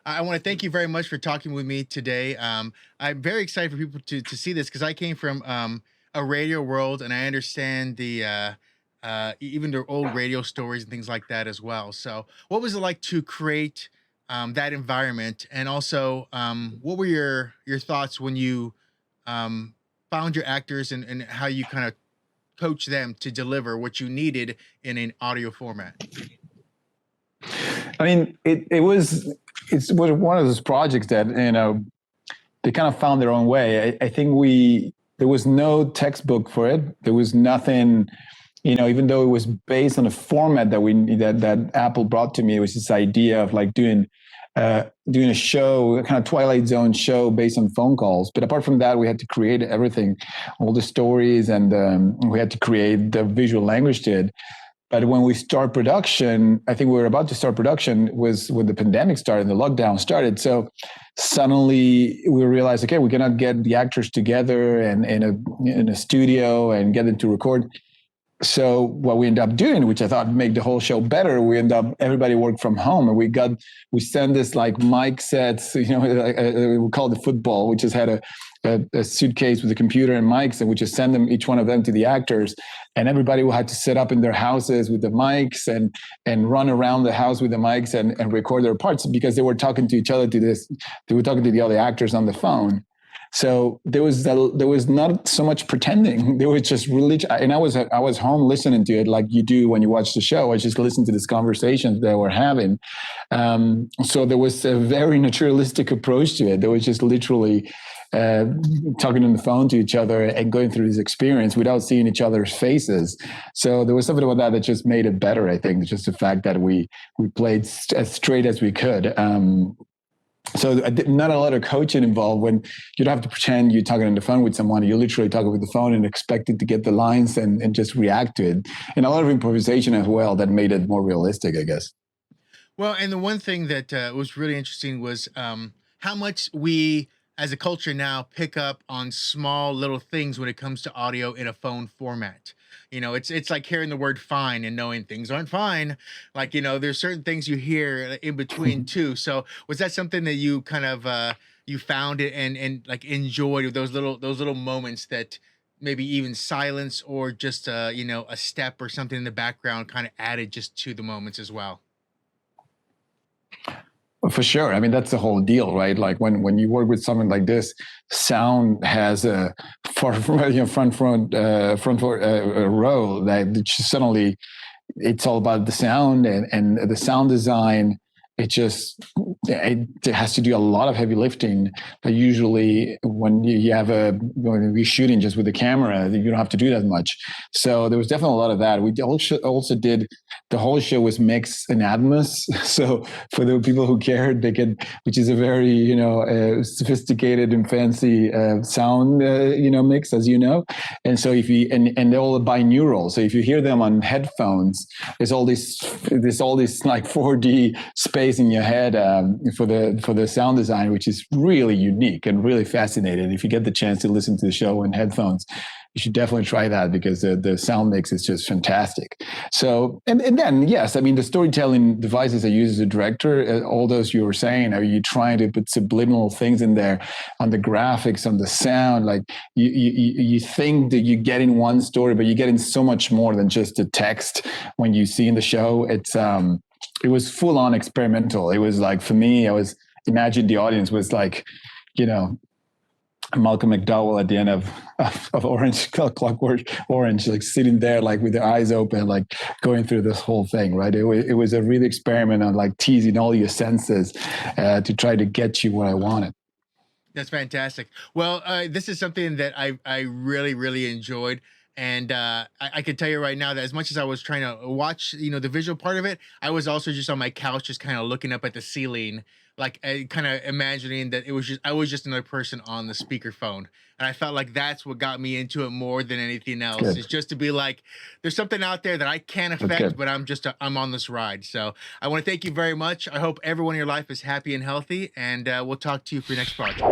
I want to thank you very much for talking with me today. I'm very excited for people to see this because I came from a radio world and I understand even the old radio stories and things like that as well. So, what was it like to create that environment? And also, what were your thoughts when you um, found your actors and how you kind of coach them to deliver what you needed in an audio format? I mean, it was one of those projects that they kind of found their own way. I think there was no textbook for it. There was nothing, even though it was based on a format that Apple brought to me. It was this idea of like doing a show, a kind of Twilight Zone show based on phone calls. But apart from that, we had to create everything, all the stories, and we had to create the visual language to it. But when we start production, I think we were about to start production was when the pandemic started, the lockdown started. So suddenly we realized, okay, we cannot get the actors together and in a studio and get them to record. So what we ended up doing, which I thought made the whole show better, everybody worked from home, and we sent this like mic sets, we call it football, which just had a suitcase with a computer and mics, and we just send them, each one of them, to the actors, and everybody had to set up in their houses with the mics and run around the house with the mics and record their parts, because they were talking to each other they were talking to the other actors on the phone. So there was not so much pretending. There was just really, and I was home listening to it like you do when you watch the show. I just listened to these conversations that we're having. So there was a very naturalistic approach to it. There was just literally talking on the phone to each other and going through this experience without seeing each other's faces. So there was something about that just made it better. I think just the fact that we played as straight as we could. So not a lot of coaching involved. When you don't have to pretend you're talking on the phone with someone, you're literally talking with the phone and expected to get the lines and just react to it. And a lot of improvisation as well that made it more realistic, I guess. Well, and the one thing that was really interesting was how much we, as a culture now, pick up on small little things when it comes to audio in a phone format. It's like hearing the word "fine" and knowing things aren't fine. Like, there's certain things you hear in between too. So, was that something that you kind of you found it and like enjoyed those little moments that maybe even silence or just a step or something in the background kind of added just to the moments as well? For sure. I mean, that's the whole deal, right? Like when you work with someone like this, sound has a front row that suddenly it's all about the sound and the sound design. It has to do a lot of heavy lifting that usually when you're shooting just with the camera, you don't have to do that much. So there was definitely a lot of that. We also did, the whole show was mixed in Atmos. So for the people who cared, which is a very, sophisticated and fancy sound, mix, as you know. And so and they're all binaural. So if you hear them on headphones, there's all this like 4D space in your head for the sound design, which is really unique and really fascinating. If you get the chance to listen to the show in headphones, you should definitely try that because the sound mix is just fantastic. So, and then, yes, I mean, the storytelling devices I use as a director, all those you were saying, are you trying to put subliminal things in there on the graphics, on the sound? Like you think that you're getting one story, but you're getting so much more than just the text when you see in the show. It was full on experimental. It was like, for me, imagine the audience was like, Malcolm McDowell at the end of Orange, Clockwork Orange, like sitting there, like with their eyes open, like going through this whole thing, right? It was a real experiment on like teasing all your senses to try to get you what I wanted. That's fantastic. Well, this is something that I really really enjoyed, and I can tell you right now that as much as I was trying to watch, the visual part of it, I was also just on my couch, just kind of looking up at the ceiling, like kind of imagining that I was just another person on the speakerphone, and I felt like that's what got me into it more than anything else. Good. Is just to be like, there's something out there that I can't That's affect, good. but I'm on this ride. So I want to thank you very much. I hope everyone in your life is happy and healthy, and we'll talk to you for your next project.